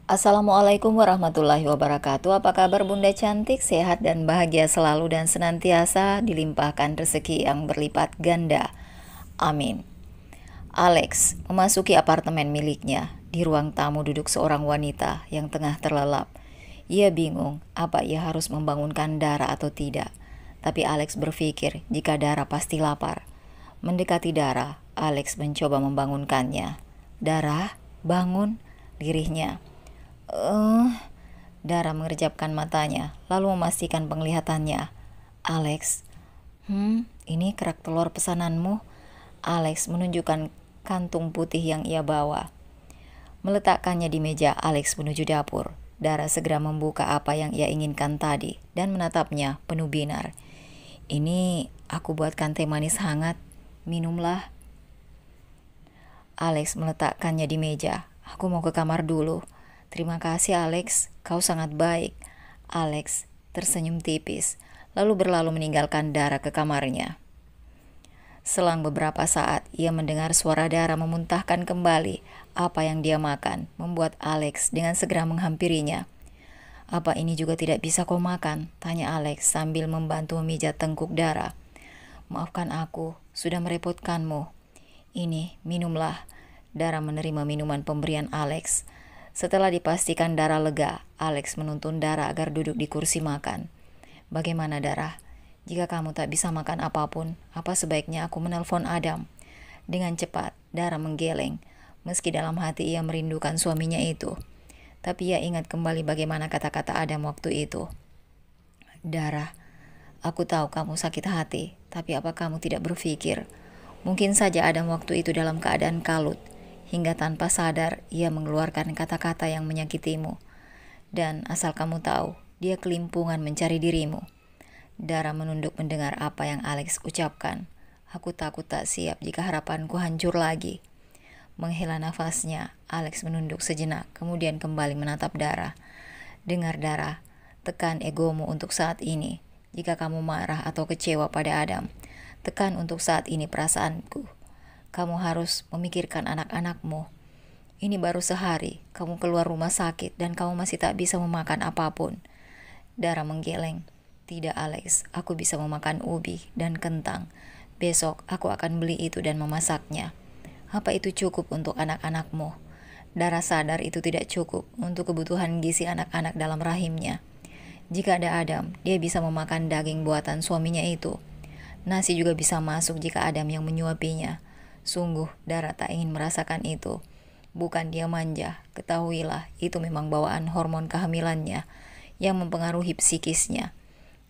Assalamualaikum warahmatullahi wabarakatuh. Apa kabar Bunda cantik, sehat dan bahagia selalu dan senantiasa dilimpahkan rezeki yang berlipat ganda. Amin. Alex memasuki apartemen miliknya. Di ruang tamu duduk seorang wanita yang tengah terlelap. Ia bingung apa ia harus membangunkan Dara atau tidak. Tapi Alex berpikir jika Dara pasti lapar. Mendekati Dara, Alex mencoba membangunkannya. Dara, bangun, lirihnya. Eh, Dara mengerjapkan matanya, lalu memastikan penglihatannya. Alex, ini kerak telur pesananmu. Alex menunjukkan kantung putih yang ia bawa. Meletakkannya di meja, Alex menuju dapur. Dara segera membuka apa yang ia inginkan tadi dan menatapnya penuh binar. Ini aku buatkan teh manis hangat, minumlah. Alex meletakkannya di meja. Aku mau ke kamar dulu. Terima kasih Alex, kau sangat baik. Alex tersenyum tipis, lalu berlalu meninggalkan Dara ke kamarnya. Selang beberapa saat, ia mendengar suara Dara memuntahkan kembali apa yang dia makan, membuat Alex dengan segera menghampirinya. Apa ini juga tidak bisa kau makan? Tanya Alex sambil membantu memijat tengkuk Dara. Maafkan aku, sudah merepotkanmu. Ini, minumlah. Dara menerima minuman pemberian Alex. Setelah dipastikan Dara lega, Alex menuntun Dara agar duduk di kursi makan. Bagaimana Dara? Jika kamu tak bisa makan apapun, apa sebaiknya aku menelpon Adam? Dengan cepat, Dara menggeleng. Meski dalam hati ia merindukan suaminya itu. Tapi ia ingat kembali bagaimana kata-kata Adam waktu itu. Dara, aku tahu kamu sakit hati, tapi apa kamu tidak berpikir? Mungkin saja Adam waktu itu dalam keadaan kalut. Hingga tanpa sadar, ia mengeluarkan kata-kata yang menyakitimu. Dan asal kamu tahu, dia kelimpungan mencari dirimu. Dara menunduk mendengar apa yang Alex ucapkan. Aku takut tak siap jika harapanku hancur lagi. Menghela nafasnya, Alex menunduk sejenak, kemudian kembali menatap Dara. Dengar Dara, tekan egomu untuk saat ini. Jika kamu marah atau kecewa pada Adam, tekan untuk saat ini perasaanku. Kamu harus memikirkan anak-anakmu. Ini baru sehari, kamu keluar rumah sakit dan kamu masih tak bisa memakan apapun. Dara menggeleng. Tidak Alex, aku bisa memakan ubi dan kentang. Besok aku akan beli itu dan memasaknya. Apa itu cukup untuk anak-anakmu? Dara sadar itu tidak cukup untuk kebutuhan gizi anak-anak dalam rahimnya. Jika ada Adam, dia bisa memakan daging buatan suaminya itu. Nasi juga bisa masuk jika Adam yang menyuapinya. Sungguh, Dara tak ingin merasakan itu. Bukan dia manja, ketahuilah itu memang bawaan hormon kehamilannya yang mempengaruhi psikisnya.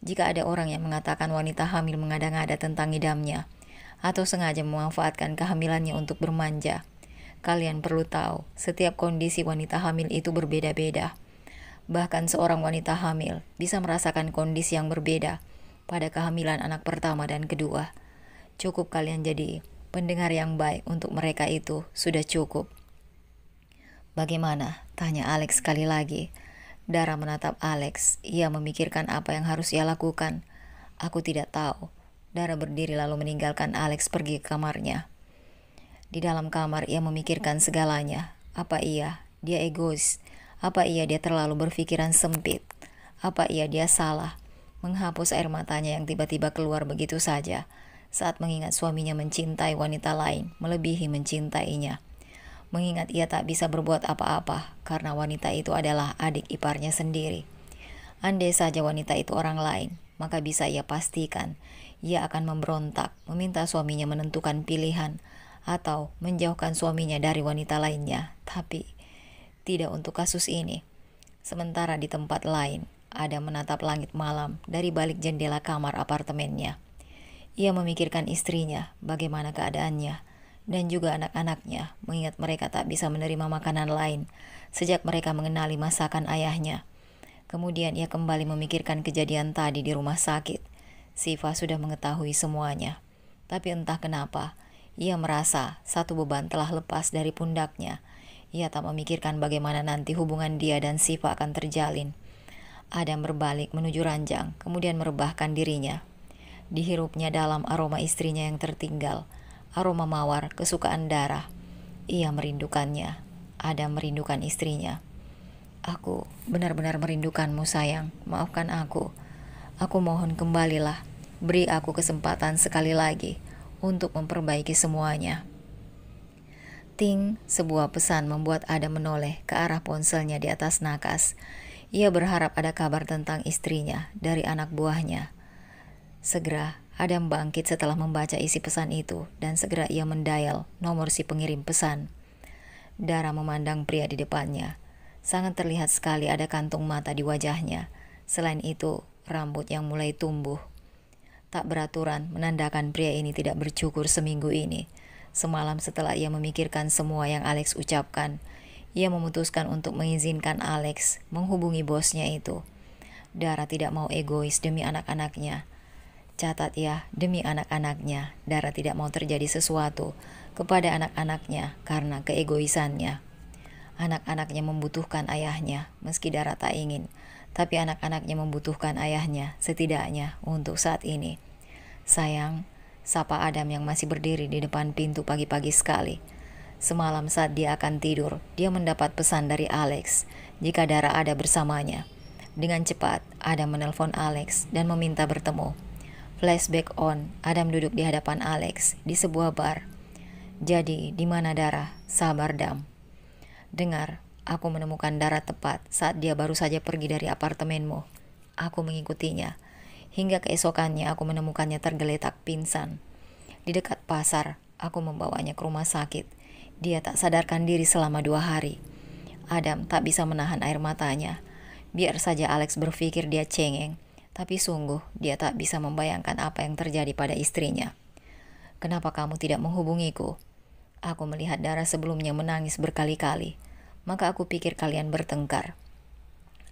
Jika ada orang yang mengatakan wanita hamil mengada-ngada tentang idamnya, atau sengaja memanfaatkan kehamilannya untuk bermanja, kalian perlu tahu, setiap kondisi wanita hamil itu berbeda-beda. Bahkan seorang wanita hamil bisa merasakan kondisi yang berbeda pada kehamilan anak pertama dan kedua. Cukup kalian jadi pendengar yang baik untuk mereka itu sudah cukup. Bagaimana? Tanya Alex sekali lagi. Dara menatap Alex. Ia memikirkan apa yang harus ia lakukan. Aku tidak tahu. Dara berdiri lalu meninggalkan Alex pergi ke kamarnya. Di dalam kamar ia memikirkan segalanya. Apa iya? Dia egois. Apa iya dia terlalu berpikiran sempit? Apa iya dia salah? Menghapus air matanya yang tiba-tiba keluar begitu saja saat mengingat suaminya mencintai wanita lain melebihi mencintainya. Mengingat ia tak bisa berbuat apa-apa karena wanita itu adalah adik iparnya sendiri. Andai saja wanita itu orang lain, maka bisa ia pastikan ia akan memberontak, meminta suaminya menentukan pilihan atau menjauhkan suaminya dari wanita lainnya. Tapi tidak untuk kasus ini. Sementara di tempat lain, Adam menatap langit malam dari balik jendela kamar apartemennya. Ia memikirkan istrinya, bagaimana keadaannya, dan juga anak-anaknya, mengingat mereka tak bisa menerima makanan lain sejak mereka mengenali masakan ayahnya. Kemudian ia kembali memikirkan kejadian tadi di rumah sakit. Siva sudah mengetahui semuanya. Tapi entah kenapa, ia merasa satu beban telah lepas dari pundaknya. Ia tak memikirkan bagaimana nanti hubungan dia dan Siva akan terjalin. Adam berbalik menuju ranjang, kemudian merebahkan dirinya. Dihirupnya dalam aroma istrinya yang tertinggal, aroma mawar kesukaan Dara. Ia merindukannya. Adam merindukan istrinya. Aku benar-benar merindukanmu sayang, maafkan aku. Aku mohon kembalilah, beri aku kesempatan sekali lagi untuk memperbaiki semuanya. Ting, sebuah pesan membuat Adam menoleh ke arah ponselnya di atas nakas. Ia berharap ada kabar tentang istrinya dari anak buahnya. Segera, Adam bangkit setelah membaca isi pesan itu dan segera ia mendial nomor si pengirim pesan. Dara memandang pria di depannya. Sangat terlihat sekali ada kantung mata di wajahnya. Selain itu, rambut yang mulai tumbuh. Tak beraturan menandakan pria ini tidak bercukur seminggu ini. Semalam setelah ia memikirkan semua yang Alex ucapkan, ia memutuskan untuk mengizinkan Alex menghubungi bosnya itu. Dara tidak mau egois demi anak-anaknya. Catat ya, demi anak-anaknya, Dara tidak mau terjadi sesuatu kepada anak-anaknya karena keegoisannya. Anak-anaknya membutuhkan ayahnya, meski Dara tak ingin, tapi anak-anaknya membutuhkan ayahnya, setidaknya untuk saat ini. Sayang, sapa Adam yang masih berdiri di depan pintu pagi-pagi sekali. Semalam saat dia akan tidur, dia mendapat pesan dari Alex jika Dara ada bersamanya. Dengan cepat, Adam menelpon Alex dan meminta bertemu. Flashback on, Adam duduk di hadapan Alex di sebuah bar. Jadi, di mana Dara? Sabar, Dam. Dengar, aku menemukan Dara tepat saat dia baru saja pergi dari apartemenmu. Aku mengikutinya. Hingga keesokannya aku menemukannya tergeletak pingsan. Di dekat pasar, aku membawanya ke rumah sakit. Dia tak sadarkan diri selama 2 hari. Adam tak bisa menahan air matanya. Biar saja Alex berpikir dia cengeng, tapi sungguh dia tak bisa membayangkan apa yang terjadi pada istrinya. Kenapa kamu tidak menghubungiku? Aku melihat Dara sebelumnya menangis berkali-kali. Maka aku pikir kalian bertengkar.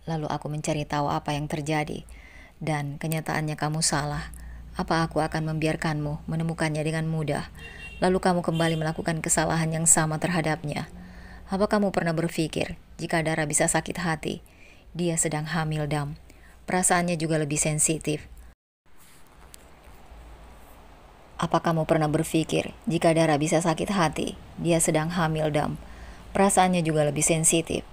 Lalu aku mencari tahu apa yang terjadi. Dan kenyataannya kamu salah. Apa aku akan membiarkanmu menemukannya dengan mudah? Lalu kamu kembali melakukan kesalahan yang sama terhadapnya. Apa kamu pernah berpikir jika Dara bisa sakit hati? Dia sedang hamil, Dam. Perasaannya juga lebih sensitif. Apa kamu pernah berpikir jika Dara bisa sakit hati? Dia sedang hamil, Dam. Perasaannya juga lebih sensitif.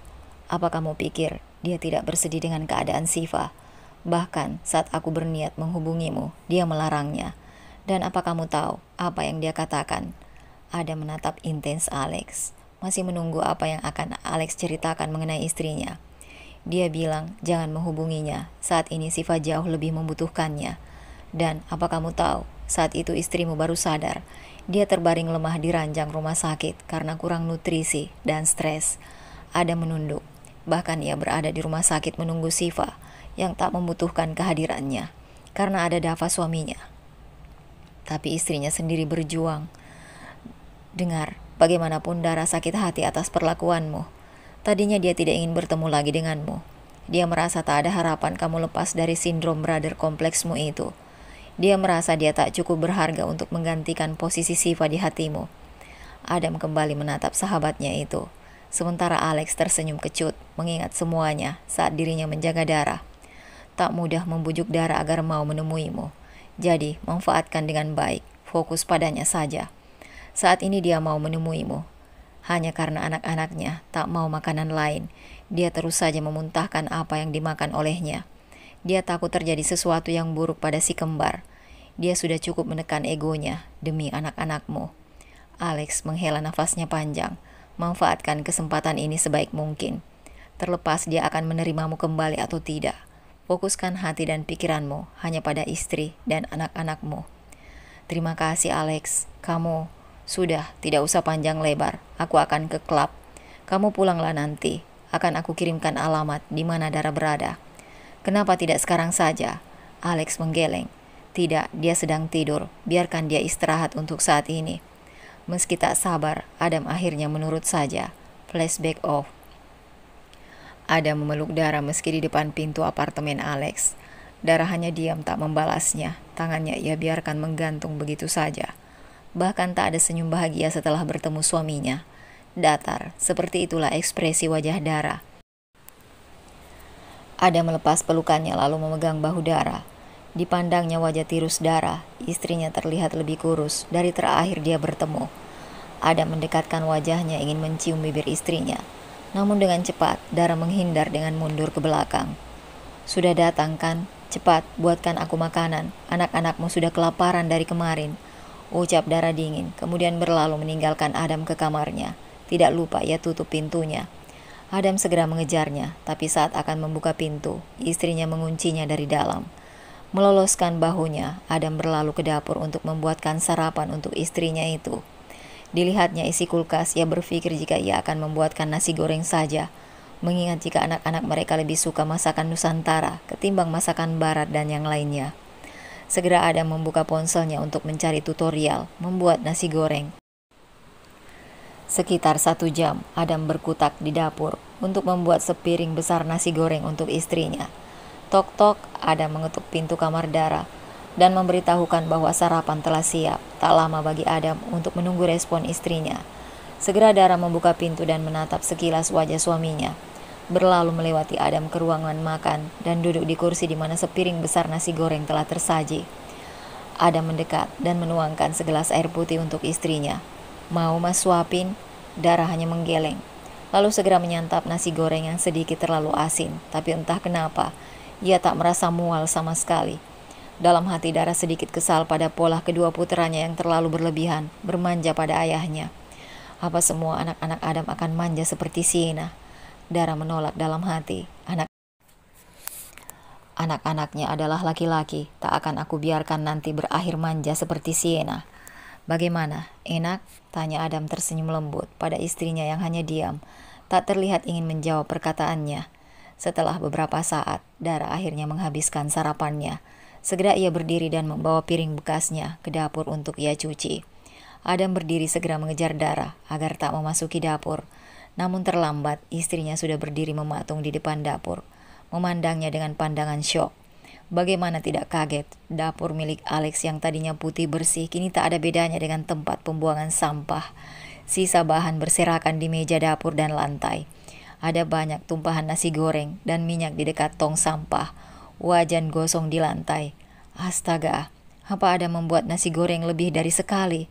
Apa kamu pikir dia tidak bersedih dengan keadaan Siva? Bahkan saat aku berniat menghubungimu, dia melarangnya. Dan apa kamu tahu apa yang dia katakan? Ada menatap intens Alex, masih menunggu apa yang akan Alex ceritakan mengenai istrinya. Dia bilang jangan menghubunginya, saat ini Siva jauh lebih membutuhkannya. Dan apa kamu tahu, saat itu istrimu baru sadar. Dia terbaring lemah di ranjang rumah sakit karena kurang nutrisi dan stres. Ada menunduk, bahkan ia berada di rumah sakit menunggu Siva yang tak membutuhkan kehadirannya karena ada Dava suaminya. Tapi istrinya sendiri berjuang. Dengar, bagaimanapun Dara sakit hati atas perlakuanmu. Tadinya dia tidak ingin bertemu lagi denganmu. Dia merasa tak ada harapan kamu lepas dari sindrom brother kompleksmu itu. Dia merasa dia tak cukup berharga untuk menggantikan posisi Siva di hatimu. Adam kembali menatap sahabatnya itu. Sementara Alex tersenyum kecut, mengingat semuanya saat dirinya menjaga Dara. Tak mudah membujuk Dara agar mau menemuimu. Jadi, manfaatkan dengan baik, fokus padanya saja. Saat ini dia mau menemuimu. Hanya karena anak-anaknya tak mau makanan lain, dia terus saja memuntahkan apa yang dimakan olehnya. Dia takut terjadi sesuatu yang buruk pada si kembar. Dia sudah cukup menekan egonya demi anak-anakmu. Alex menghela nafasnya panjang, manfaatkan kesempatan ini sebaik mungkin. Terlepas dia akan menerimamu kembali atau tidak, fokuskan hati dan pikiranmu hanya pada istri dan anak-anakmu. Terima kasih Alex, kamu sudah tidak usah panjang lebar, aku akan ke klub. Kamu pulanglah nanti, akan aku kirimkan alamat di mana Dara berada. Kenapa tidak sekarang saja? Alex menggeleng. Tidak, dia sedang tidur. Biarkan dia istirahat untuk saat ini. Meski tak sabar, Adam akhirnya menurut saja. Flashback off. Adam memeluk Dara meski di depan pintu apartemen Alex. Dara hanya diam tak membalasnya. Tangannya ia biarkan menggantung begitu saja. Bahkan tak ada senyum bahagia setelah bertemu suaminya. Datar, seperti itulah ekspresi wajah Dara. Adam melepas pelukannya lalu memegang bahu Dara. Dipandangnya wajah tirus Dara, istrinya terlihat lebih kurus dari terakhir dia bertemu. Adam mendekatkan wajahnya ingin mencium bibir istrinya. Namun dengan cepat, Dara menghindar dengan mundur ke belakang. Sudah datang kan? Cepat, buatkan aku makanan. Anak-anakmu sudah kelaparan dari kemarin. Ucap Dara dingin, kemudian berlalu meninggalkan Adam ke kamarnya. Tidak lupa ia tutup pintunya. Adam segera mengejarnya, tapi saat akan membuka pintu, istrinya menguncinya dari dalam. Meloloskan bahunya, Adam berlalu ke dapur untuk membuatkan sarapan untuk istrinya itu. Dilihatnya isi kulkas, ia berpikir jika ia akan membuatkan nasi goreng saja, mengingat jika anak-anak mereka lebih suka masakan Nusantara ketimbang masakan Barat dan yang lainnya. Segera Adam membuka ponselnya untuk mencari tutorial membuat nasi goreng. Sekitar 1 jam, Adam berkutak di dapur untuk membuat sepiring besar nasi goreng untuk istrinya. Tok-tok, Adam mengetuk pintu kamar Dara dan memberitahukan bahwa sarapan telah siap. Tak lama bagi Adam untuk menunggu respon istrinya. Segera Dara membuka pintu dan menatap sekilas wajah suaminya. Berlalu melewati Adam ke ruangan makan dan duduk di kursi di mana sepiring besar nasi goreng telah tersaji. Adam mendekat dan menuangkan segelas air putih untuk istrinya. Mau mas suapin? Dara hanya menggeleng. Lalu segera menyantap nasi goreng yang sedikit terlalu asin. Tapi entah kenapa, ia tak merasa mual sama sekali. Dalam hati Dara sedikit kesal pada pola kedua puteranya yang terlalu berlebihan, bermanja pada ayahnya. Apa semua anak-anak Adam akan manja seperti Sienna? Dara menolak dalam hati. Anak-anaknya adalah laki-laki, tak akan aku biarkan nanti berakhir manja seperti Sienna. Bagaimana? Enak? Tanya Adam tersenyum lembut pada istrinya yang hanya diam. Tak terlihat ingin menjawab perkataannya. Setelah beberapa saat, Dara akhirnya menghabiskan sarapannya. Segera ia berdiri dan membawa piring bekasnya ke dapur untuk ia cuci. Adam berdiri segera mengejar Dara agar tak memasuki dapur. Namun terlambat, istrinya sudah berdiri mematung di depan dapur, memandangnya dengan pandangan syok. Bagaimana tidak kaget, dapur milik Alex yang tadinya putih bersih kini tak ada bedanya dengan tempat pembuangan sampah. Sisa bahan berserakan di meja dapur dan lantai. Ada banyak tumpahan nasi goreng dan minyak di dekat tong sampah. Wajan gosong di lantai. Astaga, apa ada membuat nasi goreng lebih dari sekali?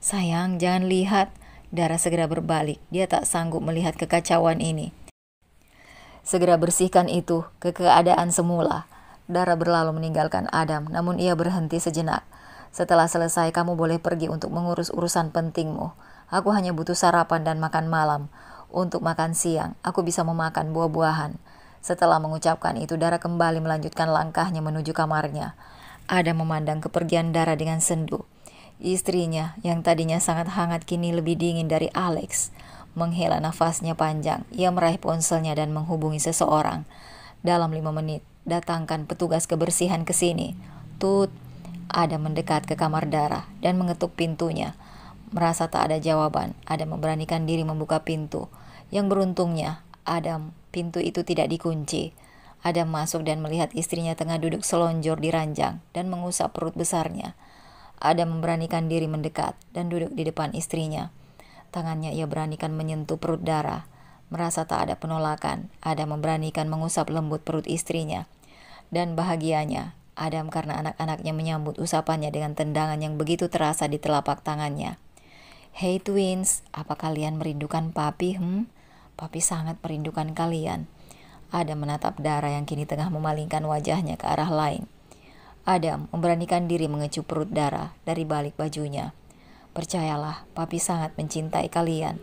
Sayang, jangan lihat. Dara segera berbalik, dia tak sanggup melihat kekacauan ini. Segera bersihkan itu ke keadaan semula. Dara berlalu meninggalkan Adam, namun ia berhenti sejenak. Setelah selesai, kamu boleh pergi untuk mengurus urusan pentingmu. Aku hanya butuh sarapan dan makan malam. Untuk makan siang, aku bisa memakan buah-buahan. Setelah mengucapkan itu, Dara kembali melanjutkan langkahnya menuju kamarnya. Adam memandang kepergian Dara dengan sendu. Istrinya, yang tadinya sangat hangat, kini lebih dingin dari Alex. Menghela nafasnya panjang, ia meraih ponselnya dan menghubungi seseorang. Dalam 5 menit, datangkan petugas kebersihan ke sini. Tut. Adam mendekat ke kamar Dara dan mengetuk pintunya. Merasa tak ada jawaban, Adam memberanikan diri membuka pintu. Yang beruntungnya, pintu itu tidak dikunci. Adam masuk dan melihat istrinya tengah duduk selonjor di ranjang dan mengusap perut besarnya. Adam memberanikan diri mendekat dan duduk di depan istrinya. Tangannya ia beranikan menyentuh perut Dara. Merasa tak ada penolakan, Adam memberanikan mengusap lembut perut istrinya. Dan bahagianya, Adam karena anak-anaknya menyambut usapannya dengan tendangan yang begitu terasa di telapak tangannya. Hey twins, apa kalian merindukan papi? Papi sangat merindukan kalian. Adam menatap Dara yang kini tengah memalingkan wajahnya ke arah lain. Adam memberanikan diri mengecup perut Dara dari balik bajunya. Percayalah, papi sangat mencintai kalian,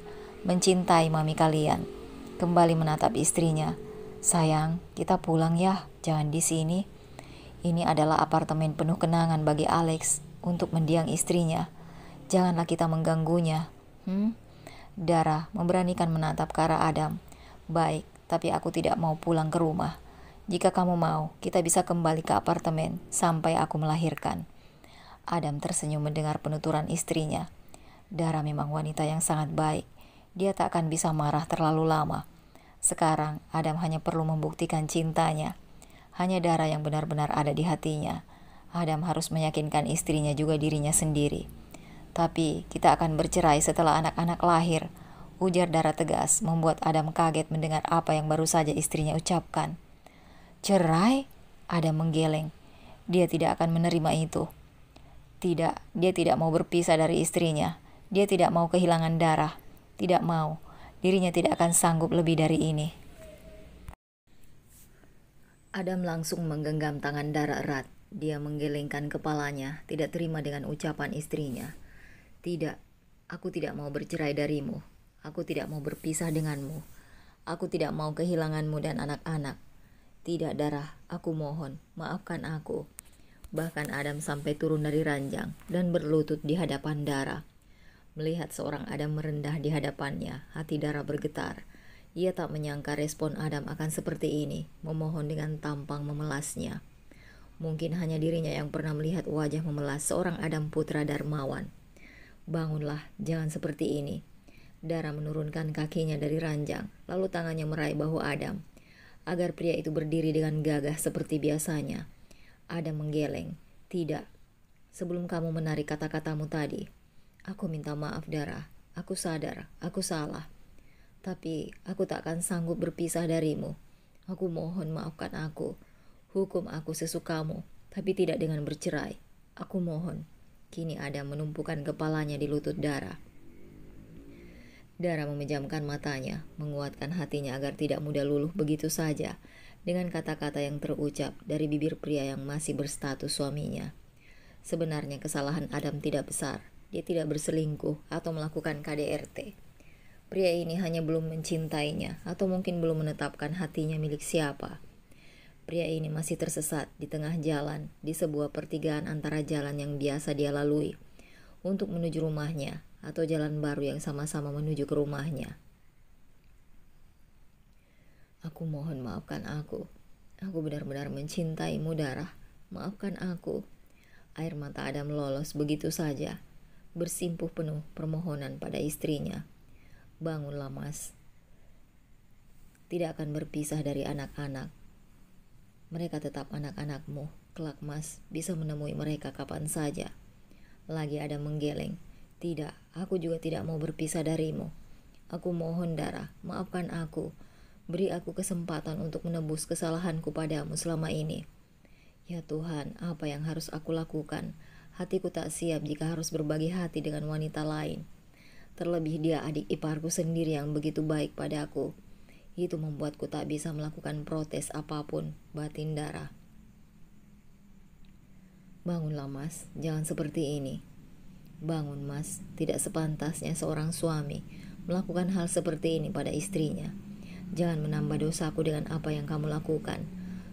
mencintai mami kalian. Kembali menatap istrinya. Sayang, kita pulang ya, jangan di sini. Ini adalah apartemen penuh kenangan bagi Alex untuk mendiang istrinya. Janganlah kita mengganggunya. Dara memberanikan menatap ke arah Adam. Baik, tapi aku tidak mau pulang ke rumah. Jika kamu mau, kita bisa kembali ke apartemen sampai aku melahirkan. Adam tersenyum mendengar penuturan istrinya. Dara memang wanita yang sangat baik. Dia tak akan bisa marah terlalu lama. Sekarang, Adam hanya perlu membuktikan cintanya. Hanya Dara yang benar-benar ada di hatinya. Adam harus meyakinkan istrinya juga dirinya sendiri. Tapi, kita akan bercerai setelah anak-anak lahir. Ujar Dara tegas, membuat Adam kaget mendengar apa yang baru saja istrinya ucapkan. Cerai? Adam menggeleng. Dia tidak akan menerima itu. Tidak, dia tidak mau berpisah dari istrinya. Dia tidak mau kehilangan Dara. Tidak mau. Dirinya tidak akan sanggup lebih dari ini. Adam langsung menggenggam tangan Dara erat. Dia menggelengkan kepalanya, tidak terima dengan ucapan istrinya. Tidak, aku tidak mau bercerai darimu. Aku tidak mau berpisah denganmu. Aku tidak mau kehilanganmu dan anak-anak. Tidak, Dara, aku mohon, maafkan aku. Bahkan Adam sampai turun dari ranjang dan berlutut di hadapan Dara. Melihat seorang Adam merendah di hadapannya, hati Dara bergetar. Ia tak menyangka respon Adam akan seperti ini, memohon dengan tampang memelasnya. Mungkin hanya dirinya yang pernah melihat wajah memelas seorang Adam putra Darmawan. Bangunlah, jangan seperti ini. Dara menurunkan kakinya dari ranjang, lalu tangannya meraih bahu Adam, agar pria itu berdiri dengan gagah seperti biasanya. Adam menggeleng. Tidak, sebelum kamu menarik kata-katamu tadi, aku minta maaf Dara. Aku sadar, aku salah. Tapi aku tak akan sanggup berpisah darimu. Aku mohon maafkan aku. Hukum aku sesukamu, tapi tidak dengan bercerai. Aku mohon. Kini Adam menumpukan kepalanya di lutut Dara. Dara memejamkan matanya, menguatkan hatinya agar tidak mudah luluh begitu saja dengan kata-kata yang terucap dari bibir pria yang masih berstatus suaminya. Sebenarnya kesalahan Adam tidak besar. Dia tidak berselingkuh atau melakukan KDRT. Pria ini hanya belum mencintainya atau mungkin belum menetapkan hatinya milik siapa. Pria ini masih tersesat di tengah jalan, di sebuah pertigaan antara jalan yang biasa dia lalui untuk menuju rumahnya atau jalan baru yang sama-sama menuju ke rumahnya. Aku mohon maafkan aku. Aku benar-benar mencintaimu, Dara. Maafkan aku. Air mata Adam lolos begitu saja, bersimpuh penuh permohonan pada istrinya. Bangunlah, Mas. Tidak akan berpisah dari anak-anak. Mereka tetap anak-anakmu. Kelak Mas bisa menemui mereka kapan saja. Lagi ada menggeleng. Tidak, aku juga tidak mau berpisah darimu. Aku mohon Dara, maafkan aku. Beri aku kesempatan untuk menebus kesalahanku padamu selama ini. Ya Tuhan, apa yang harus aku lakukan? Hatiku tak siap jika harus berbagi hati dengan wanita lain. Terlebih dia adik iparku sendiri yang begitu baik padaku. Itu membuatku tak bisa melakukan protes apapun, batin Dara. Bangunlah Mas, jangan seperti ini. Bangun Mas, tidak sepantasnya seorang suami melakukan hal seperti ini pada istrinya. Jangan menambah dosaku dengan apa yang kamu lakukan.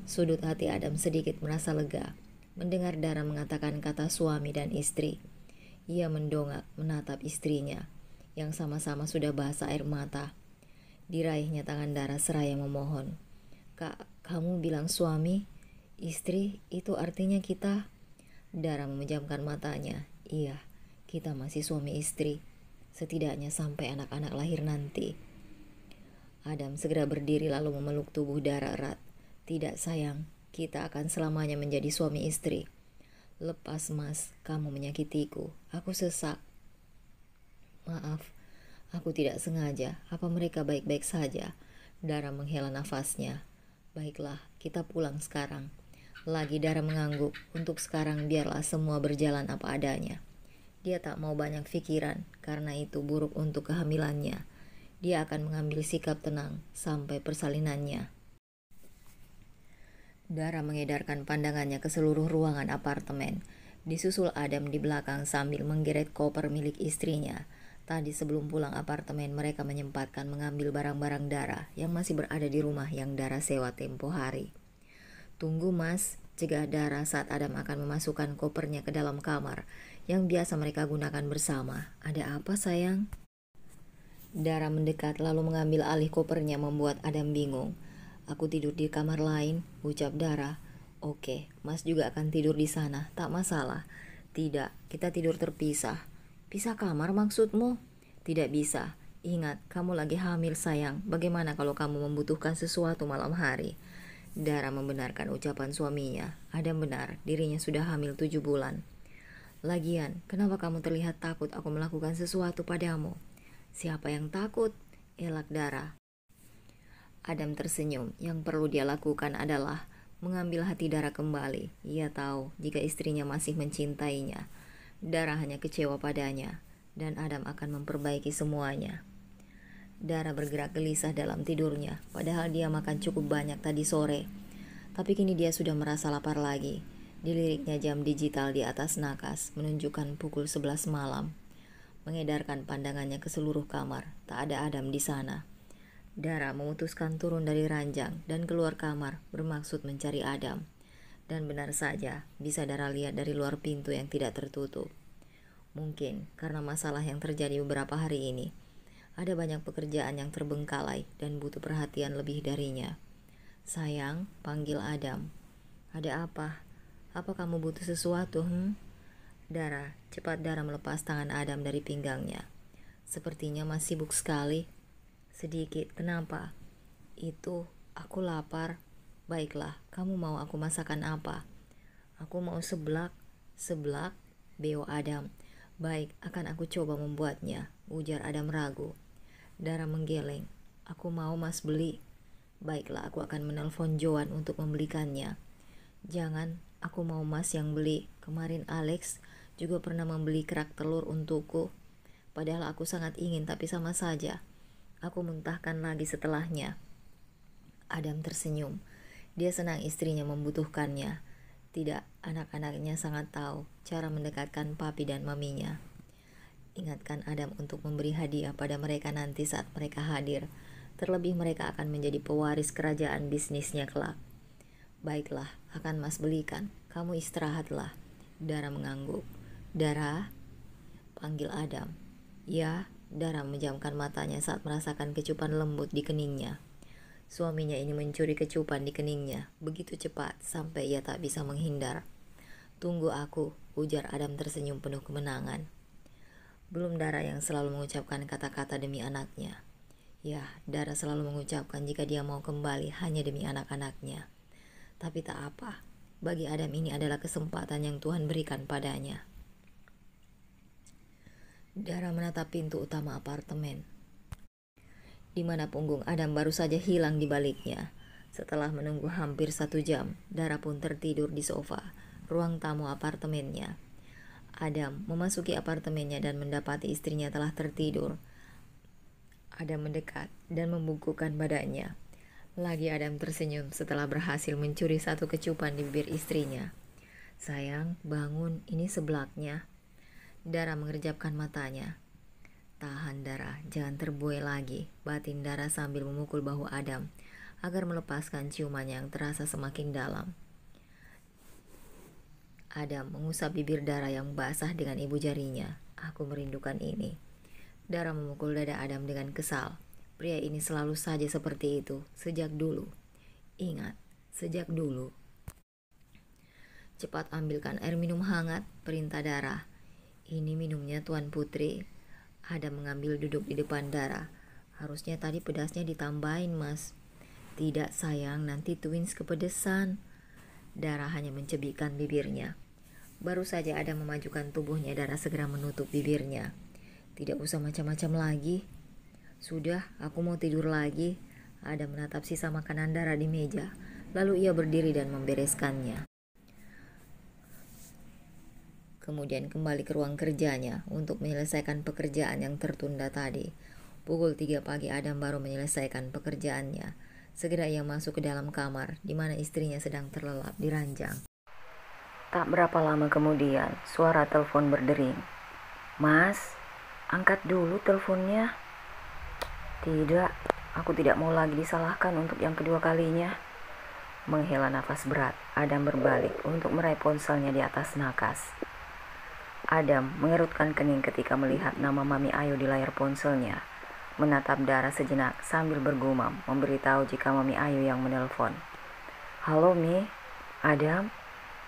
Sudut hati Adam sedikit merasa lega mendengar Dara mengatakan kata suami dan istri. Ia mendongak menatap istrinya yang sama-sama sudah basah air mata. Diraihnya tangan Dara seraya memohon. Kak, kamu bilang suami, istri, itu artinya kita? Dara memejamkan matanya. Iya, kita masih suami istri. Setidaknya sampai anak-anak lahir nanti. Adam segera berdiri lalu memeluk tubuh Dara erat. Tidak sayang, kita akan selamanya menjadi suami istri. Lepas Mas, kamu menyakitiku. Aku sesak. Maaf. Aku tidak sengaja, apa mereka baik-baik saja? Dara menghela nafasnya. Baiklah, kita pulang sekarang. Lagi Dara mengangguk, untuk sekarang biarlah semua berjalan apa adanya. Dia tak mau banyak pikiran, karena itu buruk untuk kehamilannya. Dia akan mengambil sikap tenang sampai persalinannya. Dara mengedarkan pandangannya ke seluruh ruangan apartemen. Disusul Adam di belakang sambil menggeret koper milik istrinya. Tadi sebelum pulang apartemen mereka menyempatkan mengambil barang-barang Dara yang masih berada di rumah yang Dara sewa tempo hari. Tunggu Mas, cegah Dara saat Adam akan memasukkan kopernya ke dalam kamar yang biasa mereka gunakan bersama. Ada apa sayang? Dara mendekat lalu mengambil alih kopernya membuat Adam bingung. Aku tidur di kamar lain, ucap Dara. Oke, Mas juga akan tidur di sana, tak masalah. Tidak, kita tidur terpisah. Pisah kamar maksudmu? Tidak bisa. Ingat, kamu lagi hamil sayang. Bagaimana kalau kamu membutuhkan sesuatu malam hari? Dara membenarkan ucapan suaminya. Adam benar, dirinya sudah hamil 7 bulan. Lagian, kenapa kamu terlihat takut aku melakukan sesuatu padamu? Siapa yang takut? Elak Dara. Adam tersenyum. Yang perlu dia lakukan adalah mengambil hati Dara kembali. Ia tahu jika istrinya masih mencintainya. Dara hanya kecewa padanya, dan Adam akan memperbaiki semuanya. Dara bergerak gelisah dalam tidurnya, padahal dia makan cukup banyak tadi sore. Tapi kini dia sudah merasa lapar lagi. Diliriknya jam digital di atas nakas menunjukkan pukul 11 malam. Mengedarkan pandangannya ke seluruh kamar, tak ada Adam di sana. Dara memutuskan turun dari ranjang dan keluar kamar bermaksud mencari Adam. Dan benar saja, bisa Dara lihat dari luar pintu yang tidak tertutup. Mungkin karena masalah yang terjadi beberapa hari ini, ada banyak pekerjaan yang terbengkalai dan butuh perhatian lebih darinya. Sayang, panggil Adam. Ada apa? Apa kamu butuh sesuatu? Dara, cepat Dara melepas tangan Adam dari pinggangnya. Sepertinya masih sibuk sekali. Sedikit, kenapa? Itu, aku lapar. Baiklah, kamu mau aku masakan apa? Aku mau seblak. Seblak? Beo Adam. Baik, akan aku coba membuatnya, ujar Adam ragu. Dara menggeleng. Aku mau mas beli. Baiklah, aku akan menelpon Joan untuk membelikannya. Jangan, aku mau mas yang beli. Kemarin Alex juga pernah membeli kerak telur untukku. Padahal aku sangat ingin, tapi sama saja. Aku muntahkan lagi setelahnya. Adam tersenyum. Dia senang istrinya membutuhkannya. Tidak, anak-anaknya sangat tahu cara mendekatkan papi dan maminya. Ingatkan Adam untuk memberi hadiah pada mereka nanti saat mereka hadir. Terlebih mereka akan menjadi pewaris kerajaan bisnisnya kelak. Baiklah, akan mas belikan. Kamu istirahatlah. Dara mengangguk. Dara? Panggil Adam. Ya, Dara menjamkan matanya saat merasakan kecupan lembut di keningnya. Suaminya ini mencuri kecupan di keningnya begitu cepat sampai ia tak bisa menghindar. Tunggu aku, ujar Adam tersenyum penuh kemenangan. Belum Dara yang selalu mengucapkan kata-kata demi anaknya. Ya, Dara selalu mengucapkan jika dia mau kembali hanya demi anak-anaknya. Tapi tak apa, bagi Adam ini adalah kesempatan yang Tuhan berikan padanya. Dara menatap pintu utama apartemen, di mana punggung Adam baru saja hilang di baliknya. Setelah menunggu hampir 1 jam, Dara pun tertidur di sofa, ruang tamu apartemennya. Adam memasuki apartemennya dan mendapati istrinya telah tertidur. Adam mendekat dan membungkukkan badannya. Lagi Adam tersenyum setelah berhasil mencuri 1 kecupan di bibir istrinya. Sayang, bangun, ini seblaknya. Dara mengerjapkan matanya. Tahan Dara, jangan terbuai lagi, batin Dara sambil memukul bahu Adam agar melepaskan ciuman yang terasa semakin dalam. Adam mengusap bibir Dara yang basah dengan ibu jarinya. Aku merindukan ini. Dara memukul dada Adam dengan kesal. Pria ini selalu saja seperti itu, sejak dulu. Ingat, sejak dulu. Cepat ambilkan air minum hangat, perintah Dara. Ini minumnya Tuan Putri. Adam mengambil duduk di depan Dara. Harusnya tadi pedasnya ditambahin, Mas. Tidak sayang, nanti twins kepedesan. Dara hanya mencebikkan bibirnya. Baru saja Adam memajukan tubuhnya, Dara segera menutup bibirnya. Tidak usah macam-macam lagi. Sudah, aku mau tidur lagi. Adam menatap sisa makanan Dara di meja. Lalu ia berdiri dan membereskannya. Kemudian kembali ke ruang kerjanya untuk menyelesaikan pekerjaan yang tertunda tadi. Pukul 3 pagi Adam baru menyelesaikan pekerjaannya. Segera ia masuk ke dalam kamar, di mana istrinya sedang terlelap di ranjang. Tak berapa lama kemudian, suara telepon berdering. Mas, angkat dulu teleponnya. Tidak, aku tidak mau lagi disalahkan untuk yang kedua kalinya. Menghela nafas berat, Adam berbalik untuk meraih ponselnya di atas nakas. Adam mengerutkan kening ketika melihat nama Mami Ayu di layar ponselnya. Menatap Dara sejenak sambil bergumam, memberitahu jika Mami Ayu yang menelpon. Halo Mi, Adam,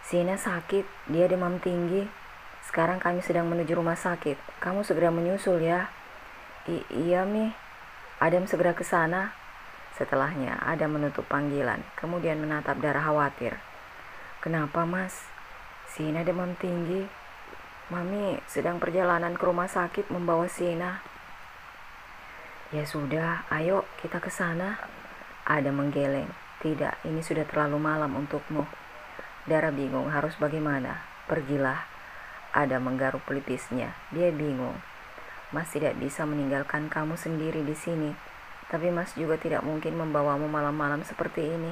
Sina sakit, dia demam tinggi. Sekarang kami sedang menuju rumah sakit. Kamu segera menyusul ya. Iya Mi. Adam segera ke sana. Setelahnya Adam menutup panggilan, kemudian menatap Dara khawatir. Kenapa Mas? Sina demam tinggi. Mami sedang perjalanan ke rumah sakit membawa Sina. Ya sudah, ayo kita ke sana. Adam menggeleng. Tidak, ini sudah terlalu malam untukmu. Dara bingung harus bagaimana. Pergilah. Adam menggaruk pelipisnya. Dia bingung. Mas tidak bisa meninggalkan kamu sendiri di sini, tapi Mas juga tidak mungkin membawamu malam-malam seperti ini.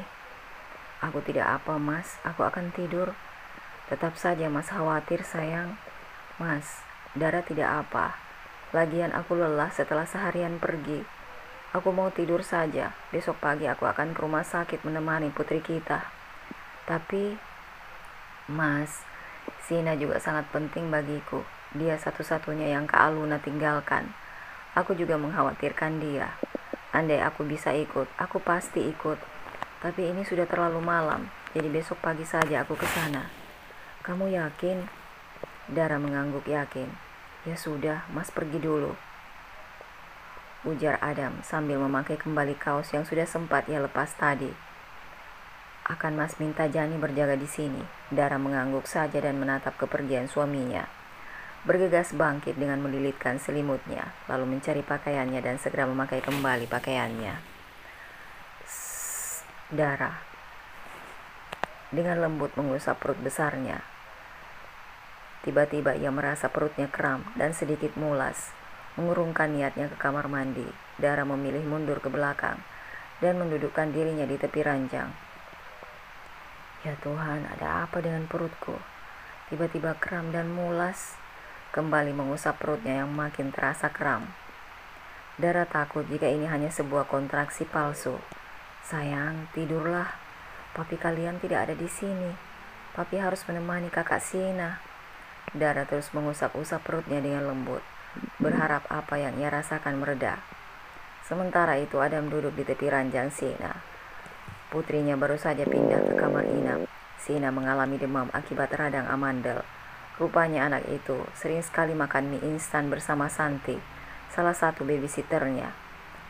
Aku tidak apa, Mas. Aku akan tidur. Tetap saja Mas khawatir, sayang. Mas, Dara tidak apa. Lagian aku lelah setelah seharian pergi. Aku mau tidur saja. Besok pagi aku akan ke rumah sakit menemani putri kita. Tapi, Mas, Sina juga sangat penting bagiku. Dia satu-satunya yang Kak Aluna tinggalkan. Aku juga mengkhawatirkan dia. Andai aku bisa ikut, aku pasti ikut. Tapi ini sudah terlalu malam, jadi besok pagi saja aku ke sana. Kamu yakin? Dara mengangguk yakin. Ya sudah, Mas pergi dulu, ujar Adam sambil memakai kembali kaos yang sudah sempat ia lepas tadi. Akan Mas minta Jani berjaga di sini. Dara mengangguk saja dan menatap kepergian suaminya. Bergegas bangkit dengan melilitkan selimutnya, lalu mencari pakaiannya dan segera memakai kembali pakaiannya. Dara dengan lembut mengusap perut besarnya. Tiba-tiba ia merasa perutnya kram dan sedikit mulas. Mengurungkan niatnya ke kamar mandi, Dara memilih mundur ke belakang dan mendudukkan dirinya di tepi ranjang. Ya Tuhan, ada apa dengan perutku? Tiba-tiba kram dan mulas. Kembali mengusap perutnya yang makin terasa kram. Dara takut jika ini hanya sebuah kontraksi palsu. Sayang, tidurlah. Papi kalian tidak ada di sini. Papi harus menemani kakak Siena. Dara terus mengusap-usap perutnya dengan lembut, berharap apa yang ia rasakan mereda. Sementara itu Adam duduk di tepi ranjang Siena. Putrinya baru saja pindah ke kamar inap. Siena mengalami demam akibat radang amandel. Rupanya anak itu sering sekali makan mie instan bersama Santi, salah satu babysitternya.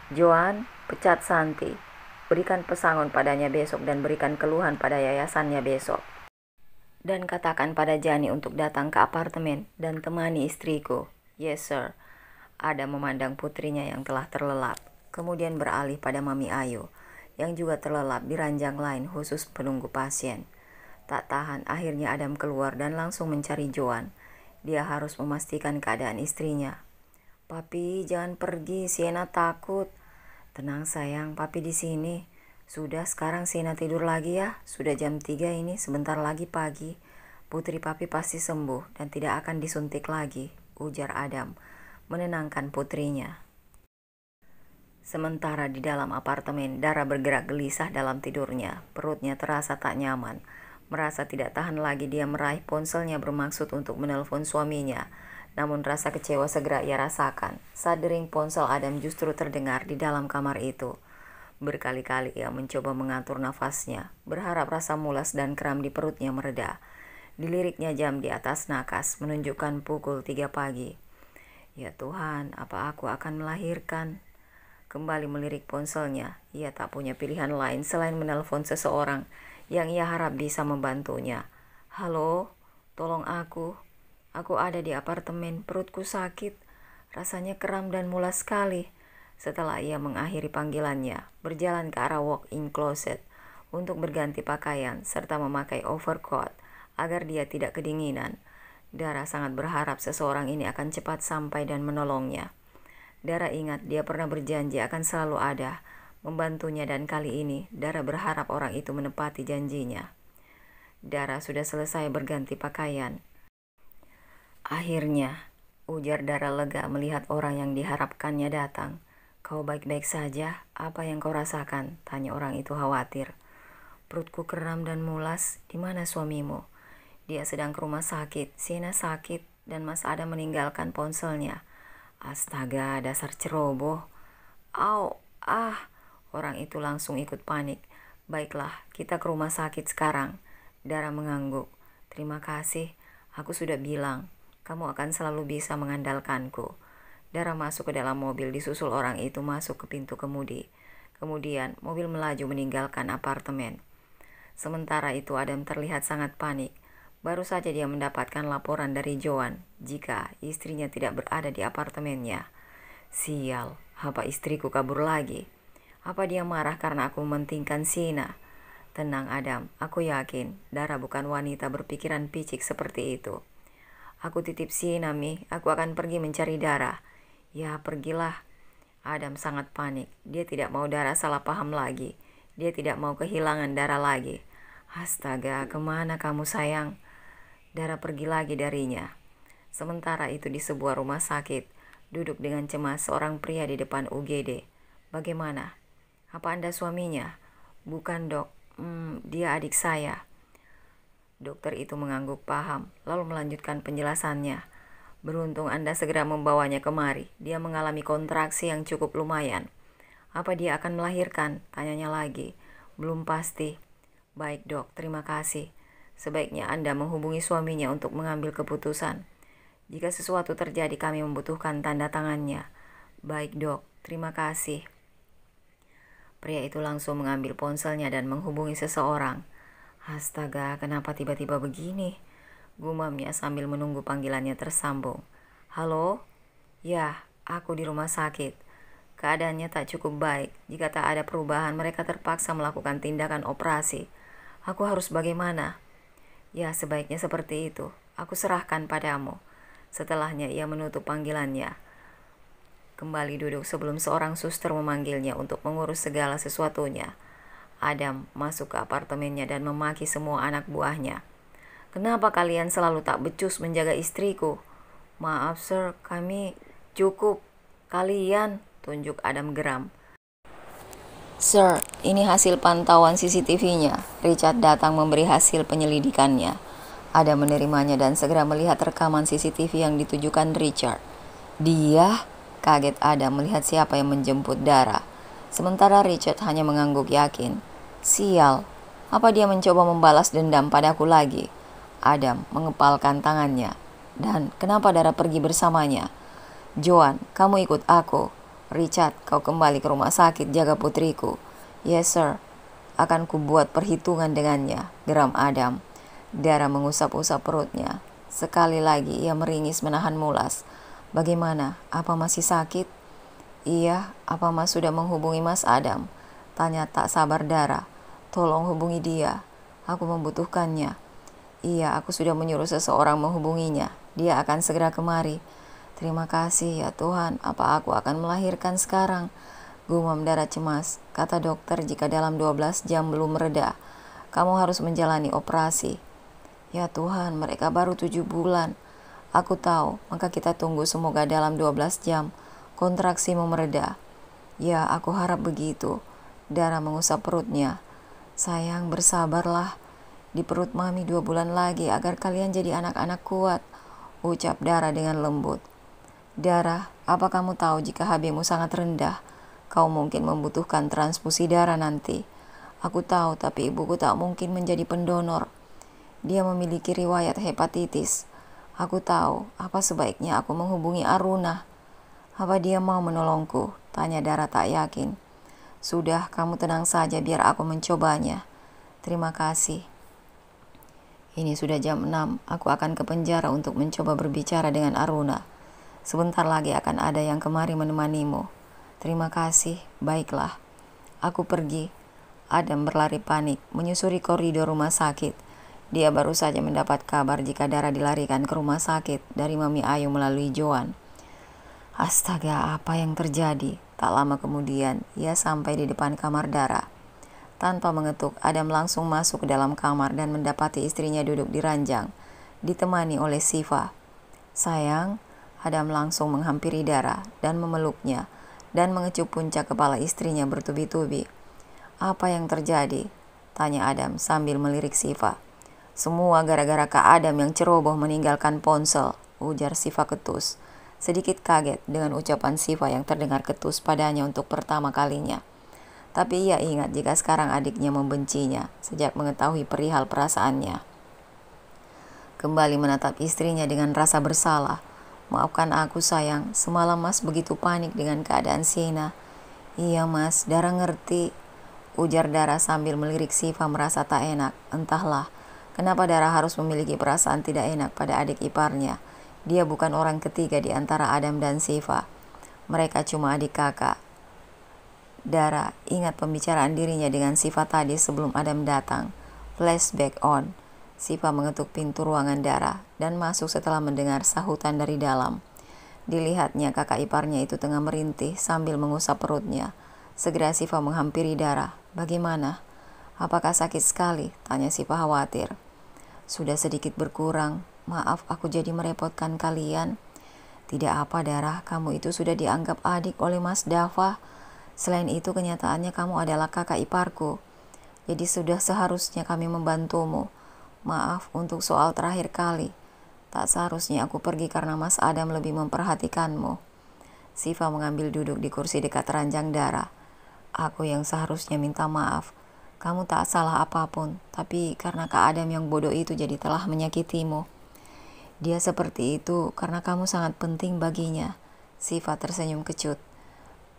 Joan, pecat Santi. Berikan pesangon padanya besok dan berikan keluhan pada yayasannya besok. Dan katakan pada Jani untuk datang ke apartemen dan temani istriku. Yes, sir. Ada memandang putrinya yang telah terlelap, kemudian beralih pada Mami Ayu, yang juga terlelap di ranjang lain khusus penunggu pasien. Tak tahan, akhirnya Adam keluar dan langsung mencari Joan. Dia harus memastikan keadaan istrinya. Papi, jangan pergi, Siena takut. Tenang sayang, papi di sini. Sudah, sekarang Siena tidur lagi ya. Sudah jam 3 ini, sebentar lagi pagi. Putri papi pasti sembuh dan tidak akan disuntik lagi, ujar Adam, menenangkan putrinya. Sementara di dalam apartemen, Dara bergerak gelisah dalam tidurnya. Perutnya terasa tak nyaman. Merasa tidak tahan lagi, dia meraih ponselnya bermaksud untuk menelpon suaminya. Namun rasa kecewa segera ia rasakan saat dering ponsel Adam justru terdengar di dalam kamar itu. Berkali-kali ia mencoba mengatur nafasnya, berharap rasa mulas dan kram di perutnya mereda. Diliriknya jam di atas nakas menunjukkan pukul 3 pagi. Ya Tuhan, apa aku akan melahirkan? Kembali melirik ponselnya, ia tak punya pilihan lain selain menelpon seseorang yang ia harap bisa membantunya. Halo, tolong aku. Aku ada di apartemen, perutku sakit. Rasanya kram dan mulas sekali. Setelah ia mengakhiri panggilannya, berjalan ke arah walk-in closet untuk berganti pakaian serta memakai overcoat agar dia tidak kedinginan. Dara sangat berharap seseorang ini akan cepat sampai dan menolongnya. Dara ingat dia pernah berjanji akan selalu ada, membantunya, dan kali ini Dara berharap orang itu menepati janjinya. Dara sudah selesai berganti pakaian. Akhirnya, ujar Dara lega melihat orang yang diharapkannya datang. Kau baik-baik saja? Apa yang kau rasakan? Tanya orang itu khawatir. Perutku kram dan mulas. Di mana suamimu? Dia sedang ke rumah sakit. Siena sakit dan Mas Adam meninggalkan ponselnya. Astaga, dasar ceroboh. Au, orang itu langsung ikut panik. Baiklah, kita ke rumah sakit sekarang. Dara mengangguk. Terima kasih, aku sudah bilang, kamu akan selalu bisa mengandalkanku. Dara masuk ke dalam mobil disusul orang itu masuk ke pintu kemudi. Kemudian, mobil melaju meninggalkan apartemen. Sementara itu Adam terlihat sangat panik. Baru saja dia mendapatkan laporan dari Joan jika istrinya tidak berada di apartemennya. Sial, apa istriku kabur lagi? Apa dia marah karena aku mementingkan Siena? Tenang Adam, aku yakin Dara bukan wanita berpikiran picik seperti itu. Aku titip Siena, Mi. Aku akan pergi mencari Dara. Ya, pergilah. Adam sangat panik. Dia tidak mau Dara salah paham lagi. Dia tidak mau kehilangan Dara lagi. Astaga, kemana kamu sayang? Dara pergi lagi darinya. Sementara itu di sebuah rumah sakit, duduk dengan cemas seorang pria di depan UGD. Bagaimana? Apa Anda suaminya? Bukan dok, dia adik saya. Dokter itu mengangguk paham, lalu melanjutkan penjelasannya. Beruntung Anda segera membawanya kemari. Dia mengalami kontraksi yang cukup lumayan. Apa dia akan melahirkan? Tanyanya lagi. Belum pasti. Baik dok, terima kasih. Sebaiknya Anda menghubungi suaminya untuk mengambil keputusan. Jika sesuatu terjadi kami membutuhkan tanda tangannya. Baik dok, terima kasih. Pria itu langsung mengambil ponselnya dan menghubungi seseorang. Astaga, kenapa tiba-tiba begini? Gumamnya sambil menunggu panggilannya tersambung. Halo? Ya, aku di rumah sakit. Keadaannya tak cukup baik. Jika tak ada perubahan, mereka terpaksa melakukan tindakan operasi. Aku harus bagaimana? Ya, sebaiknya seperti itu. Aku serahkan padamu. Setelahnya ia menutup panggilannya. Kembali duduk sebelum seorang suster memanggilnya untuk mengurus segala sesuatunya. Adam masuk ke apartemennya dan memaki semua anak buahnya. Kenapa kalian selalu tak becus menjaga istriku? Maaf sir, kami cukup. Kalian, tunjuk Adam geram. Sir, ini hasil pantauan CCTV-nya. Richard datang memberi hasil penyelidikannya. Adam menerimanya dan segera melihat rekaman CCTV yang ditujukan Richard. Dia? Kaget Adam melihat siapa yang menjemput Dara. Sementara Richard hanya mengangguk yakin. Sial, apa dia mencoba membalas dendam padaku lagi? Adam mengepalkan tangannya. Dan kenapa Dara pergi bersamanya? Joan, kamu ikut aku. Richard, kau kembali ke rumah sakit jaga putriku. Yes sir, akan kubuat perhitungan dengannya, geram Adam. Dara mengusap-usap perutnya. Sekali lagi ia meringis menahan mulas. Bagaimana? Apa masih sakit? Iya, apa Mas sudah menghubungi Mas Adam? Tanya tak sabar Dara. Tolong hubungi dia. Aku membutuhkannya. Iya, aku sudah menyuruh seseorang menghubunginya. Dia akan segera kemari. Terima kasih ya Tuhan, apa aku akan melahirkan sekarang? Gumam Dara cemas. Kata dokter jika dalam 12 jam belum mereda, kamu harus menjalani operasi. Ya Tuhan, mereka baru 7 bulan. Aku tahu, maka kita tunggu semoga dalam 12 jam kontraksimu mereda. Ya, aku harap begitu. Dara mengusap perutnya. Sayang, bersabarlah. Di perut mami 2 bulan lagi agar kalian jadi anak-anak kuat, ucap Dara dengan lembut. Dara, apa kamu tahu jika HB-mu sangat rendah? Kau mungkin membutuhkan transfusi darah nanti. Aku tahu, tapi ibuku tak mungkin menjadi pendonor. Dia memiliki riwayat hepatitis. Aku tahu, apa sebaiknya aku menghubungi Aruna? Apa dia mau menolongku? Tanya Dara tak yakin. Sudah, kamu tenang saja biar aku mencobanya. Terima kasih. Ini sudah jam 6, aku akan ke penjara untuk mencoba berbicara dengan Aruna. Sebentar lagi akan ada yang kemari menemanimu. Terima kasih, baiklah. Aku pergi. Adam berlari panik, menyusuri koridor rumah sakit. Dia baru saja mendapat kabar jika Dara dilarikan ke rumah sakit dari Mami Ayu melalui Joan. Astaga, apa yang terjadi? Tak lama kemudian, ia sampai di depan kamar Dara. Tanpa mengetuk, Adam langsung masuk ke dalam kamar dan mendapati istrinya duduk di ranjang, ditemani oleh Siva. Sayang, Adam langsung menghampiri Dara dan memeluknya dan mengecup puncak kepala istrinya bertubi-tubi. Apa yang terjadi? Tanya Adam sambil melirik Siva. Semua gara-gara Kak Adam yang ceroboh meninggalkan ponsel, ujar Siva ketus. Sedikit kaget dengan ucapan Siva yang terdengar ketus padanya untuk pertama kalinya. Tapi ia ingat jika sekarang adiknya membencinya sejak mengetahui perihal perasaannya. Kembali menatap istrinya dengan rasa bersalah. Maafkan aku sayang, semalam Mas begitu panik dengan keadaan Siena. Iya Mas, Dara ngerti, ujar Dara sambil melirik Siva merasa tak enak. Entahlah, kenapa Dara harus memiliki perasaan tidak enak pada adik iparnya. Dia bukan orang ketiga di antara Adam dan Siva. Mereka cuma adik kakak. Dara ingat pembicaraan dirinya dengan Siva tadi sebelum Adam datang. Flashback on. Siva mengetuk pintu ruangan Dara dan masuk setelah mendengar sahutan dari dalam. Dilihatnya kakak iparnya itu tengah merintih sambil mengusap perutnya. Segera Siva menghampiri Dara. Bagaimana? Apakah sakit sekali? Tanya Siva khawatir. Sudah sedikit berkurang. Maaf aku jadi merepotkan kalian. Tidak apa Dara, kamu itu sudah dianggap adik oleh Mas Dava. Selain itu kenyataannya kamu adalah kakak iparku. Jadi sudah seharusnya kami membantumu. Maaf untuk soal terakhir kali. Tak seharusnya aku pergi karena Mas Adam lebih memperhatikanmu. Siva mengambil duduk di kursi dekat ranjang Dara. Aku yang seharusnya minta maaf. Kamu tak salah apapun, tapi karena Kak Adam yang bodoh itu jadi telah menyakitimu. Dia seperti itu karena kamu sangat penting baginya. Siva tersenyum kecut.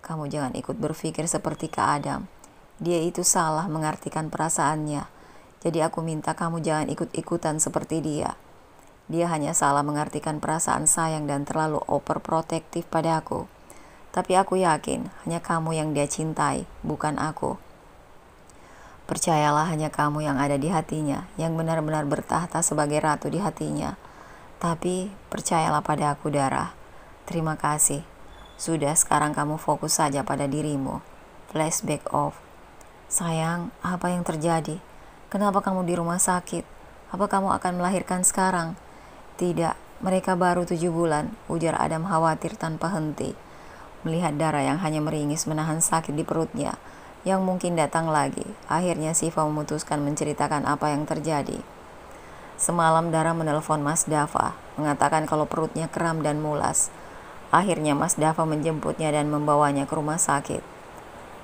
Kamu jangan ikut berpikir seperti Kak Adam. Dia itu salah mengartikan perasaannya. Jadi aku minta kamu jangan ikut-ikutan seperti dia. Dia hanya salah mengartikan perasaan sayang dan terlalu overprotective pada aku. Tapi aku yakin hanya kamu yang dia cintai, bukan aku. Percayalah hanya kamu yang ada di hatinya, yang benar-benar bertahta sebagai ratu di hatinya. Tapi percayalah pada aku Dara. Terima kasih. Sudah sekarang kamu fokus saja pada dirimu. Flashback off. Sayang, apa yang terjadi? Kenapa kamu di rumah sakit? Apa kamu akan melahirkan sekarang? Tidak, mereka baru 7 bulan, ujar Adam khawatir tanpa henti. Melihat Dara yang hanya meringis menahan sakit di perutnya, yang mungkin datang lagi, akhirnya Siva memutuskan menceritakan apa yang terjadi. Semalam Dara menelpon Mas Dava, mengatakan kalau perutnya kram dan mulas. Akhirnya Mas Dava menjemputnya dan membawanya ke rumah sakit.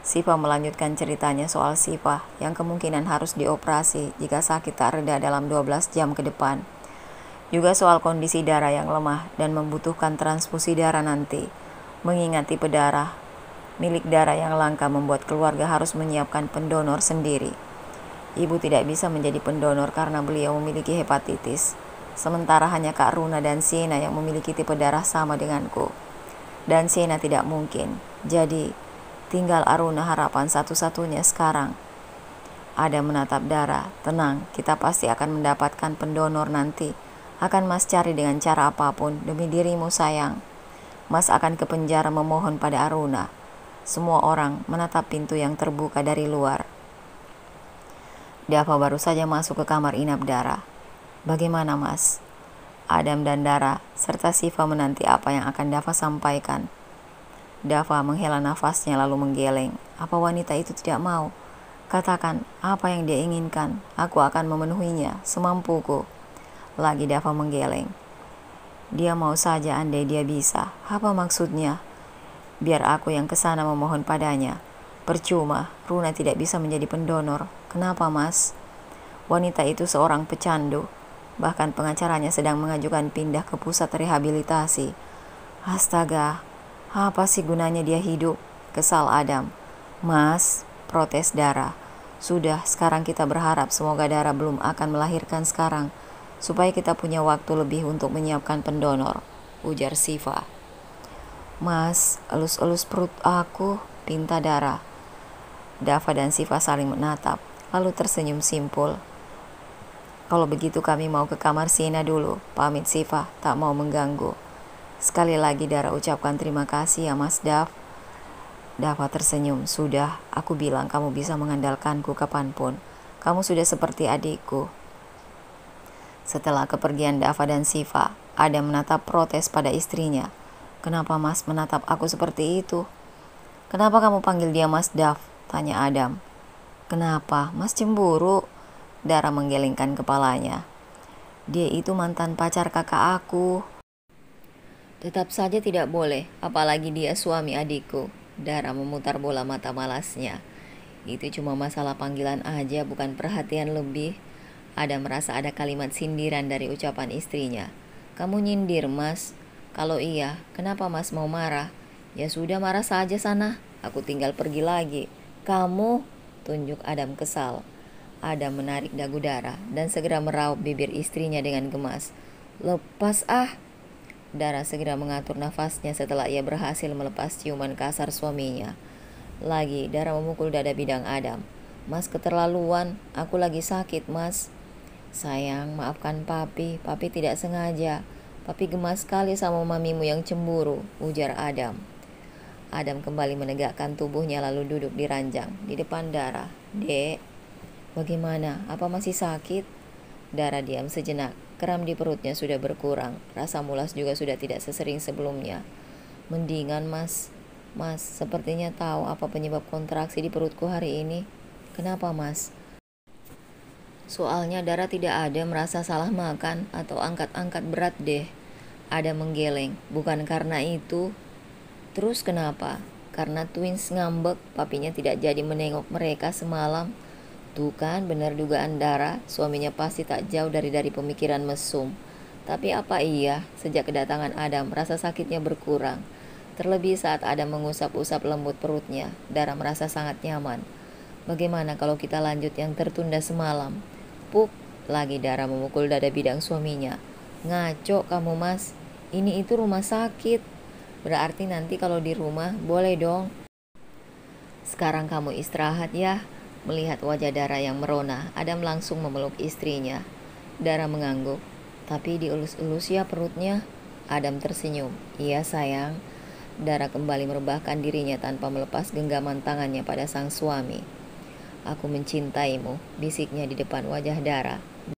Siva melanjutkan ceritanya soal Siva yang kemungkinan harus dioperasi jika sakit tak reda dalam 12 jam ke depan. Juga soal kondisi Dara yang lemah dan membutuhkan transfusi darah nanti. Mengingat tipe darah milik Dara yang langka membuat keluarga harus menyiapkan pendonor sendiri. Ibu tidak bisa menjadi pendonor karena beliau memiliki hepatitis. Sementara hanya Kak Runa dan Siena yang memiliki tipe darah sama denganku. Dan Siena tidak mungkin. Jadi, tinggal Aruna harapan satu-satunya sekarang. Ada menatap Dara. Tenang, kita pasti akan mendapatkan pendonor nanti. Akan Mas cari dengan cara apapun demi dirimu sayang. Mas akan ke penjara memohon pada Aruna. Semua orang menatap pintu yang terbuka dari luar. Dava baru saja masuk ke kamar inap Dara. Bagaimana Mas? Adam dan Dara serta Siva menanti apa yang akan Dava sampaikan. Dava menghela nafasnya lalu menggeleng. Apa wanita itu tidak mau? Katakan apa yang dia inginkan. Aku akan memenuhinya semampuku. Lagi Dava menggeleng. Dia mau saja andai dia bisa. Apa maksudnya? Biar aku yang kesana memohon padanya. Percuma, Runa tidak bisa menjadi pendonor. Kenapa Mas? Wanita itu seorang pecandu. Bahkan pengacaranya sedang mengajukan pindah ke pusat rehabilitasi. Astaga, apa sih gunanya dia hidup? Kesal Adam. Mas, protes Dara. Sudah, sekarang kita berharap semoga Dara belum akan melahirkan sekarang. Supaya kita punya waktu lebih untuk menyiapkan pendonor, ujar Siva. Mas, elus-elus perut aku, pinta Dara. Dava dan Siva saling menatap, lalu tersenyum simpul. Kalau begitu kami mau ke kamar Siena dulu, pamit Siva, tak mau mengganggu. Sekali lagi Dara ucapkan terima kasih ya Mas Dav. Dava tersenyum, sudah, aku bilang kamu bisa mengandalkanku kapanpun. Kamu sudah seperti adikku. Setelah kepergian Dava dan Siva, Adam menatap protes pada istrinya. Kenapa Mas menatap aku seperti itu? Kenapa kamu panggil dia Mas Dav? Tanya Adam. Kenapa? Mas cemburu? Dara menggelengkan kepalanya. Dia itu mantan pacar kakak aku. Tetap saja tidak boleh, apalagi dia suami adikku. Dara memutar bola mata malasnya. Itu cuma masalah panggilan aja, bukan perhatian lebih. Ada merasa ada kalimat sindiran dari ucapan istrinya. Kamu nyindir Mas? Kalau iya, kenapa Mas mau marah? Ya sudah marah saja sana, aku tinggal pergi lagi. Kamu? Tunjuk Adam kesal. Adam menarik dagu Dara dan segera meraup bibir istrinya dengan gemas. Lepas ah. Dara segera mengatur nafasnya setelah ia berhasil melepas ciuman kasar suaminya. Lagi Dara memukul dada bidang Adam. Mas keterlaluan, aku lagi sakit Mas. Sayang, maafkan papi tidak sengaja. Papi gemas sekali sama mamimu yang cemburu, ujar Adam. Adam kembali menegakkan tubuhnya lalu duduk di ranjang di depan Dara. Dek, bagaimana? Apa masih sakit? Dara diam sejenak. Kram di perutnya sudah berkurang. Rasa mulas juga sudah tidak sesering sebelumnya. Mendingan, Mas. Mas, sepertinya tahu apa penyebab kontraksi di perutku hari ini. Kenapa, Mas? Soalnya Dara tidak ada merasa salah makan atau angkat-angkat berat deh. Ada menggeleng. Bukan karena itu. Terus kenapa? Karena twins ngambek, papinya tidak jadi menengok mereka semalam. Tuh kan, benar dugaan Dara, suaminya pasti tak jauh dari pemikiran mesum. Tapi apa iya, sejak kedatangan Adam, rasa sakitnya berkurang. Terlebih saat Adam mengusap-usap lembut perutnya, Dara merasa sangat nyaman. Bagaimana kalau kita lanjut yang tertunda semalam? Puk, lagi Dara memukul dada bidang suaminya. Ngaco kamu, Mas. Ini itu rumah sakit. Berarti nanti kalau di rumah boleh dong. Sekarang kamu istirahat ya. Melihat wajah Dara yang merona, Adam langsung memeluk istrinya. Dara mengangguk. Tapi dielus-elus ya perutnya. Adam tersenyum. Iya sayang. Dara kembali merebahkan dirinya tanpa melepas genggaman tangannya pada sang suami. Aku mencintaimu, bisiknya di depan wajah Dara.